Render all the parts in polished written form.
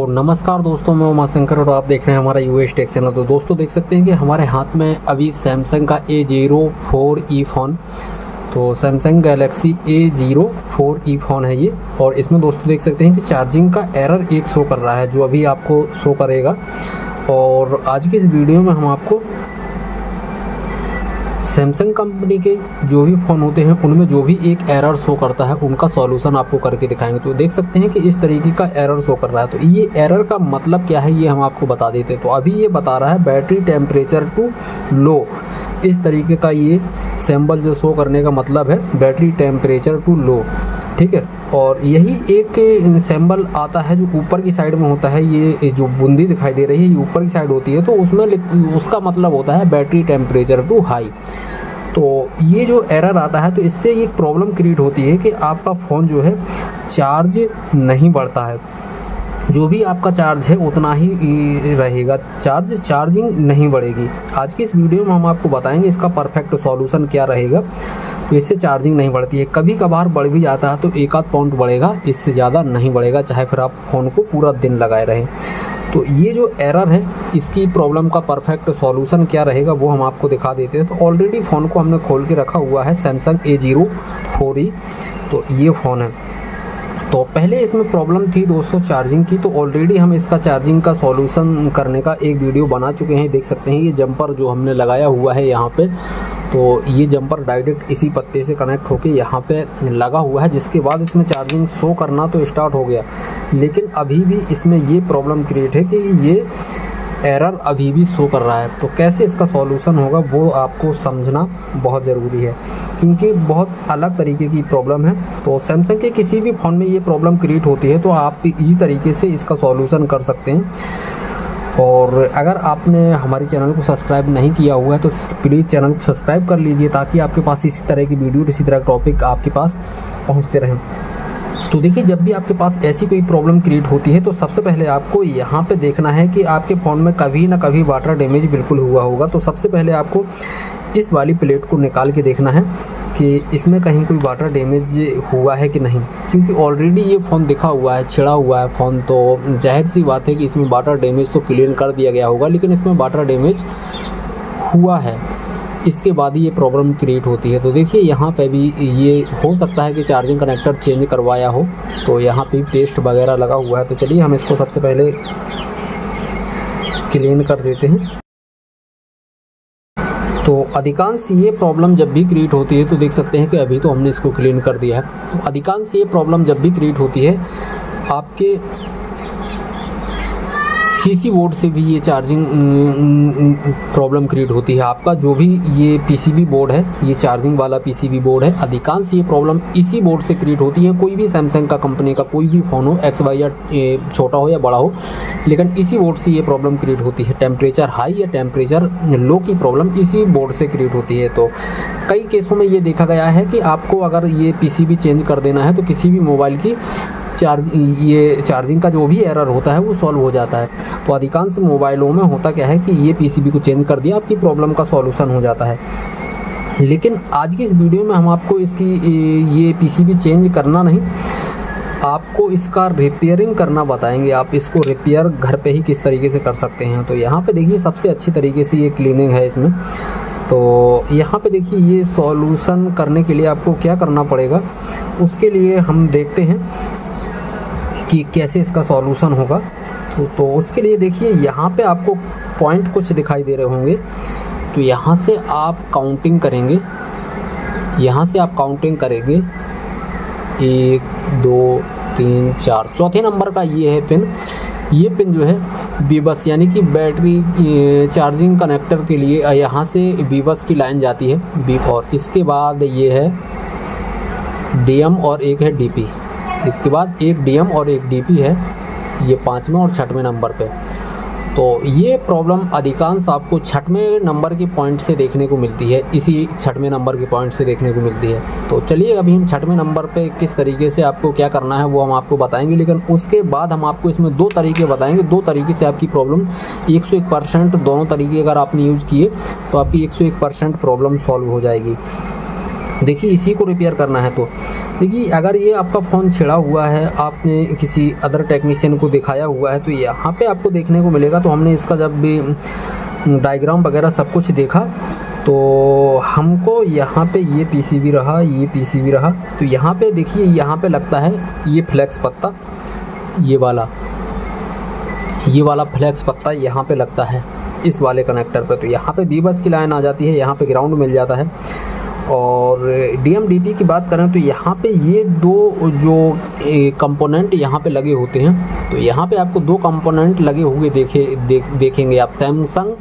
नमस्कार दोस्तों, मैं उमाशंकर और आप देख रहे हैं हमारा यूएस टेक चैनल। तो दोस्तों देख सकते हैं कि हमारे हाथ में अभी सैमसंग का A04e फ़ोन, तो सैमसंग गैलेक्सी A04e फ़ोन है ये। और इसमें दोस्तों देख सकते हैं कि चार्जिंग का एरर एक शो कर रहा है, जो अभी आपको शो करेगा। और आज की इस वीडियो में हम आपको सैमसंग कंपनी के जो भी फ़ोन होते हैं उनमें जो भी एक एरर शो करता है उनका सॉल्यूशन आपको करके दिखाएंगे। तो देख सकते हैं कि इस तरीके का एरर शो कर रहा है। तो ये एरर का मतलब क्या है ये हम आपको बता देते हैं। तो अभी ये बता रहा है बैटरी टेम्परेचर टू लो, इस तरीके का ये सिंबल जो शो करने का मतलब है बैटरी टेम्परेचर टू लो, ठीक है। और यही एक सिंबल आता है जो ऊपर की साइड में होता है, ये जो बूंदी दिखाई दे रही है ये ऊपर की साइड होती है, तो उसमें उसका मतलब होता है बैटरी टेम्परेचर टू हाई। तो ये जो एरर आता है तो इससे एक प्रॉब्लम क्रिएट होती है कि आपका फ़ोन जो है चार्ज नहीं बढ़ता है, जो भी आपका चार्ज है उतना ही रहेगा, चार्जिंग नहीं बढ़ेगी। आज की इस वीडियो में हम आपको बताएंगे इसका परफेक्ट सॉल्यूशन क्या रहेगा। तो इससे चार्जिंग नहीं बढ़ती है, कभी कभार बढ़ भी जाता है तो एक आध पॉइंट बढ़ेगा, इससे ज़्यादा नहीं बढ़ेगा, चाहे फिर आप फ़ोन को पूरा दिन लगाए रहें। तो ये जो एरर है इसकी प्रॉब्लम का परफेक्ट सॉल्यूशन क्या रहेगा वो हम आपको दिखा देते हैं। तो ऑलरेडी फ़ोन को हमने खोल के रखा हुआ है, सैमसंग A04e, तो ये फ़ोन है। तो पहले इसमें प्रॉब्लम थी दोस्तों चार्जिंग की, तो ऑलरेडी हम इसका चार्जिंग का सॉल्यूशन करने का एक वीडियो बना चुके हैं। देख सकते हैं ये जंपर जो हमने लगाया हुआ है यहाँ पे, तो ये जंपर डायरेक्ट इसी पत्ते से कनेक्ट होके यहाँ पे लगा हुआ है, जिसके बाद इसमें चार्जिंग शो करना तो स्टार्ट हो गया। लेकिन अभी भी इसमें ये प्रॉब्लम क्रिएट है कि ये एरर अभी भी शो कर रहा है। तो कैसे इसका सॉल्यूशन होगा वो आपको समझना बहुत ज़रूरी है, क्योंकि बहुत अलग तरीके की प्रॉब्लम है। तो सैमसंग के किसी भी फ़ोन में ये प्रॉब्लम क्रिएट होती है तो आप इसी तरीके से इसका सॉल्यूशन कर सकते हैं। और अगर आपने हमारे चैनल को सब्सक्राइब नहीं किया हुआ है तो प्लीज़ चैनल को सब्सक्राइब कर लीजिए, ताकि आपके पास इसी तरह की वीडियो, इसी तरह का टॉपिक आपके पास पहुँचते रहें। तो देखिए, जब भी आपके पास ऐसी कोई प्रॉब्लम क्रिएट होती है तो सबसे पहले आपको यहाँ पे देखना है कि आपके फ़ोन में कभी ना कभी वाटर डैमेज बिल्कुल हुआ होगा। तो सबसे पहले आपको इस वाली प्लेट को निकाल के देखना है कि इसमें कहीं कोई वाटर डैमेज हुआ है कि नहीं, क्योंकि ऑलरेडी ये फ़ोन दिखा हुआ है, छिड़ा हुआ है फ़ोन, तो जाहिर सी बात है कि इसमें वाटर डैमेज तो क्लियर कर दिया गया होगा, लेकिन इसमें वाटर डैमेज हुआ है, इसके बाद ही ये प्रॉब्लम क्रिएट होती है। तो देखिए यहाँ पे भी ये हो सकता है कि चार्जिंग कनेक्टर चेंज करवाया हो, तो यहाँ पे पेस्ट वगैरह लगा हुआ है। तो चलिए हम इसको सबसे पहले क्लीन कर देते हैं। तो अधिकांश ये प्रॉब्लम जब भी क्रिएट होती है, तो देख सकते हैं कि अभी तो हमने इसको क्लीन कर दिया है। तो अधिकांश ये प्रॉब्लम जब भी क्रिएट होती है आपके सीसी बोर्ड से भी ये चार्जिंग प्रॉब्लम क्रिएट होती है। आपका जो भी ये पीसीबी बोर्ड है, ये चार्जिंग वाला पीसीबी बोर्ड है, अधिकांश ये प्रॉब्लम इसी बोर्ड से क्रिएट होती है। कोई भी सैमसंग का कंपनी का कोई भी फ़ोन हो, XY या छोटा हो या बड़ा हो, लेकिन इसी बोर्ड से ये प्रॉब्लम क्रिएट होती है। टेम्परेचर हाई या टेम्परेचर लो की प्रॉब्लम इसी बोर्ड से क्रिएट होती है। तो कई केसों में ये देखा गया है कि आपको अगर ये पीसीबी चेंज कर देना है तो किसी भी मोबाइल की चार्जिंग का जो भी एरर होता है वो सॉल्व हो जाता है। तो अधिकांश मोबाइलों में होता क्या है कि ये पीसीबी को चेंज कर दिया, आपकी प्रॉब्लम का सॉल्यूशन हो जाता है। लेकिन आज की इस वीडियो में हम आपको इसकी ये पीसीबी चेंज करना नहीं, आपको इसका रिपेयरिंग करना बताएंगे। आप इसको रिपेयर घर पे ही किस तरीके से कर सकते हैं। तो यहाँ पे देखिए सबसे अच्छी तरीके से ये क्लीनिंग है इसमें। तो यहाँ पे देखिए ये सॉल्यूशन करने के लिए आपको क्या करना पड़ेगा, उसके लिए हम देखते हैं कि कैसे इसका सॉल्यूशन होगा। तो उसके लिए देखिए यहाँ पे आपको पॉइंट कुछ दिखाई दे रहे होंगे। तो यहाँ से आप काउंटिंग करेंगे, यहाँ से आप काउंटिंग करेंगे 1 2 3 4, चौथे नंबर का ये है पिन। ये पिन जो है बीबस यानी कि बैटरी चार्जिंग कनेक्टर के लिए यहाँ से बीबस की लाइन जाती है बी, और इसके बाद ये है DM और एक है DP। इसके बाद एक DM और एक DP है, ये 5वें और 6वें नंबर पे। तो ये प्रॉब्लम अधिकांश आपको 6वें नंबर के पॉइंट से देखने को मिलती है, इसी 6वें नंबर के पॉइंट से देखने को मिलती है। तो चलिए अभी हम 6वें नंबर पे किस तरीके से आपको क्या करना है वो हम आपको बताएंगे, लेकिन उसके बाद हम आपको इसमें 2 तरीके बताएंगे। 2 तरीके से आपकी प्रॉब्लम 101%, दोनों तरीके अगर आपने यूज़ किए तो आपकी 101% प्रॉब्लम सॉल्व हो जाएगी। देखिए इसी को रिपेयर करना है। तो देखिए अगर ये आपका फ़ोन छिड़ा हुआ है, आपने किसी अदर टेक्नीशियन को दिखाया हुआ है, तो यहाँ पे आपको देखने को मिलेगा। तो हमने इसका जब भी डायग्राम वगैरह सब कुछ देखा तो हमको यहाँ पे ये पीसीबी रहा, ये पीसीबी रहा। तो यहाँ पे देखिए यहाँ पे लगता है ये फ्लैक्स पत्ता, ये वाला फ्लैक्स पत्ता यहाँ पे लगता है इस वाले कनेक्टर पे। तो यहाँ पे बी बस की लाइन आ जाती है, यहाँ पे ग्राउंड मिल जाता है। और DMDP की बात करें तो यहाँ पे ये दो जो कंपोनेंट यहाँ पे लगे होते हैं। तो यहाँ पे आपको दो कंपोनेंट लगे हुए देखेंगे आप। सैमसंग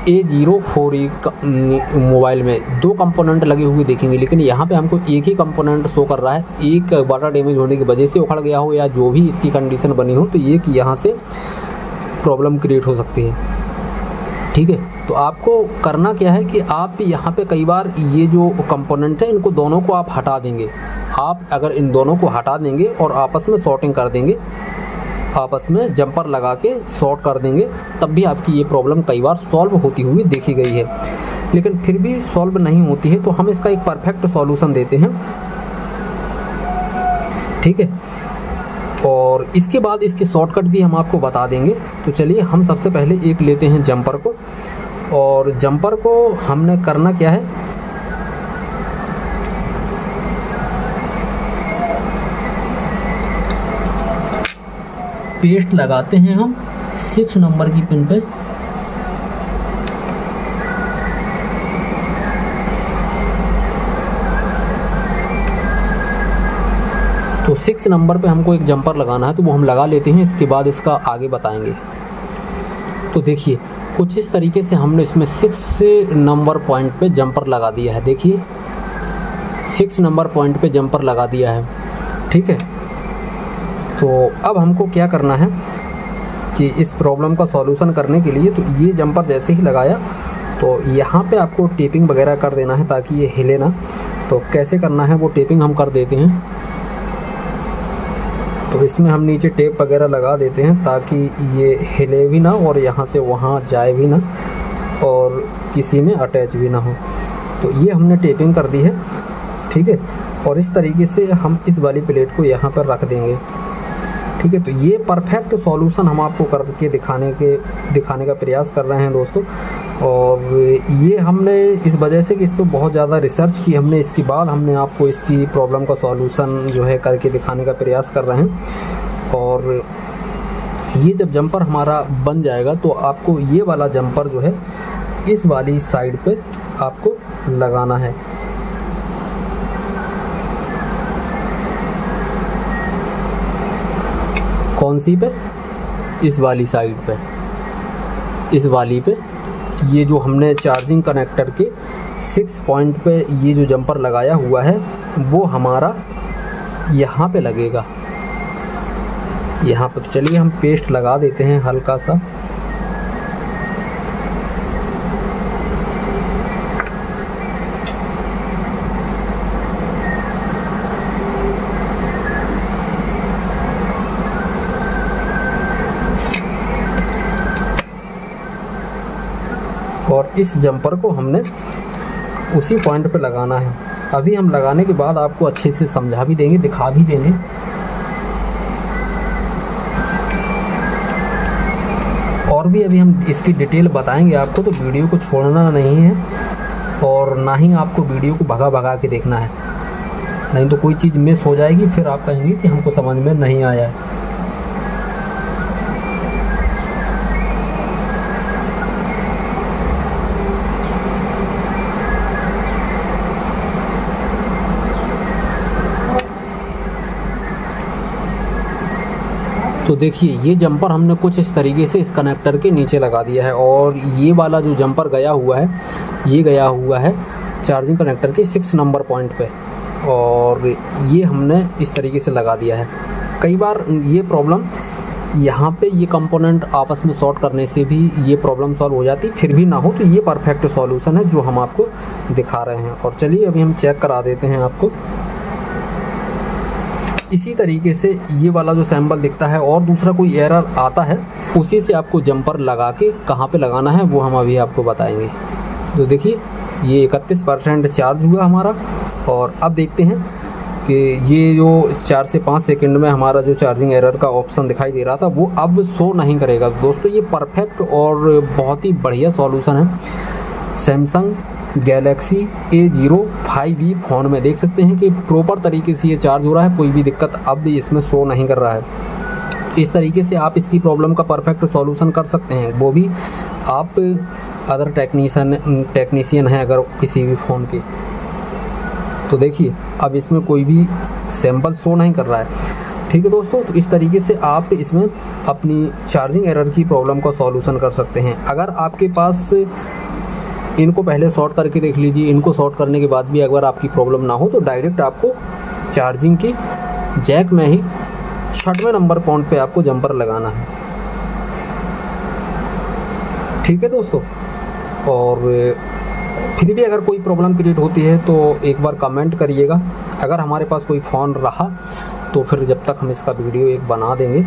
A04e मोबाइल में दो कंपोनेंट लगे हुए देखेंगे, लेकिन यहाँ पे हमको एक ही कंपोनेंट शो कर रहा है। एक वाटर डैमेज होने की वजह से उखड़ गया हो या जो भी इसकी कंडीशन बनी हो, तो एक यहाँ से प्रॉब्लम क्रिएट हो सकती है। ठीक है, तो आपको करना क्या है कि आप यहाँ पे कई बार ये जो कंपोनेंट है इनको दोनों को आप हटा देंगे। आप अगर इन दोनों को हटा देंगे और आपस में सॉर्टिंग कर देंगे, आपस में जंपर लगा के सॉर्ट कर देंगे, तब भी आपकी ये प्रॉब्लम कई बार सॉल्व होती हुई देखी गई है। लेकिन फिर भी सॉल्व नहीं होती है तो हम इसका एक परफेक्ट सॉल्यूशन देते हैं। ठीक है, और इसके बाद इसके शॉर्टकट भी हम आपको बता देंगे। तो चलिए हम सबसे पहले एक लेते हैं जंपर को, और जंपर को हमने करना क्या है, पेस्ट लगाते हैं हम 6 नंबर की पिन पे। तो 6 नंबर पे हमको एक जंपर लगाना है, तो वो हम लगा लेते हैं। इसके बाद इसका आगे बताएंगे। तो देखिए कुछ इस तरीके से हमने इसमें 6 नंबर पॉइंट पे जंपर लगा दिया है। देखिए 6 नंबर पॉइंट पे जंपर लगा दिया है। ठीक है, तो अब हमको क्या करना है कि इस प्रॉब्लम का सॉल्यूशन करने के लिए, तो ये जंपर जैसे ही लगाया तो यहाँ पे आपको टेपिंग वगैरह कर देना है ताकि ये हिले ना। तो कैसे करना है वो टेपिंग हम कर देते हैं। तो इसमें हम नीचे टेप वगैरह लगा देते हैं ताकि ये हिले भी ना और यहाँ से वहाँ जाए भी ना और किसी में अटैच भी ना हो। तो ये हमने टेपिंग कर दी है। ठीक है, और इस तरीके से हम इस वाली प्लेट को यहाँ पर रख देंगे। ठीक है, तो ये परफेक्ट सॉल्यूशन हम आपको करके दिखाने का प्रयास कर रहे हैं दोस्तों। और ये हमने इस वजह से कि इस पर बहुत ज़्यादा रिसर्च की हमने, इसके बाद हमने आपको इसकी प्रॉब्लम का सॉल्यूशन जो है करके दिखाने का प्रयास कर रहे हैं। और ये जब जंपर हमारा बन जाएगा तो आपको ये वाला जंपर जो है इस वाली साइड पे आपको लगाना है। कौन सी पे? इस वाली साइड पे, इस वाली पे। ये जो हमने चार्जिंग कनेक्टर के 6 पॉइंट पे ये जो जंपर लगाया हुआ है वो हमारा यहाँ पे लगेगा, यहाँ पे। तो चलिए हम पेस्ट लगा देते हैं हल्का सा। और इस जंपर को हमने उसी पॉइंट पे लगाना है। अभी हम लगाने के बाद आपको अच्छे से समझा भी देंगे, दिखा भी देंगे। और भी अभी हम इसकी डिटेल बताएंगे आपको, तो वीडियो को छोड़ना नहीं है और ना ही आपको वीडियो को भगा भगा के देखना है, नहीं तो कोई चीज़ मिस हो जाएगी, फिर आप कहेंगे कि हमको समझ में नहीं आया है। तो देखिए ये जंपर हमने कुछ इस तरीके से इस कनेक्टर के नीचे लगा दिया है। और ये वाला जो जंपर गया हुआ है, ये गया हुआ है चार्जिंग कनेक्टर के 6 नंबर पॉइंट पे, और ये हमने इस तरीके से लगा दिया है। कई बार ये प्रॉब्लम यहाँ पे ये कंपोनेंट आपस में शॉर्ट करने से भी ये प्रॉब्लम सॉल्व हो जाती, फिर भी ना हो तो ये परफेक्ट सॉल्यूशन है जो हम आपको दिखा रहे हैं। और चलिए अभी हम चेक करा देते हैं आपको। इसी तरीके से ये वाला जो सैंपल दिखता है और दूसरा कोई एरर आता है, उसी से आपको जंपर लगा के कहाँ पे लगाना है वो हम अभी आपको बताएंगे। तो देखिए ये 31% चार्ज हुआ हमारा और अब देखते हैं कि ये जो 4 से 5 सेकंड में हमारा जो चार्जिंग एरर का ऑप्शन दिखाई दे रहा था वो अब शो नहीं करेगा। दोस्तों ये परफेक्ट और बहुत ही बढ़िया सॉल्यूशन है Samsung Galaxy A0 5e phone में। देख सकते हैं कि प्रॉपर तरीके से ये चार्ज हो रहा है, कोई भी दिक्कत अब भी इसमें शो नहीं कर रहा है। इस तरीके से आप इसकी प्रॉब्लम का परफेक्ट सॉल्यूशन कर सकते हैं, वो भी आप अदर टेक्नीशियन हैं अगर किसी भी फ़ोन के। तो देखिए अब इसमें कोई भी सैंपल शो नहीं कर रहा है। ठीक है दोस्तों, तो इस तरीके से आप इसमें अपनी चार्जिंग एरर की प्रॉब्लम का सॉल्यूशन कर सकते हैं। अगर आपके पास इनको पहले सॉर्ट करके देख लीजिए, इनको सॉर्ट करने के बाद भी अगर आपकी प्रॉब्लम ना हो तो डायरेक्ट आपको चार्जिंग की जैक में ही 6वें नंबर पॉइंट पे आपको जंपर लगाना है। ठीक है दोस्तों, और फिर भी अगर कोई प्रॉब्लम क्रिएट होती है तो एक बार कमेंट करिएगा। अगर हमारे पास कोई फ़ोन रहा तो फिर जब तक हम इसका वीडियो एक बना देंगे।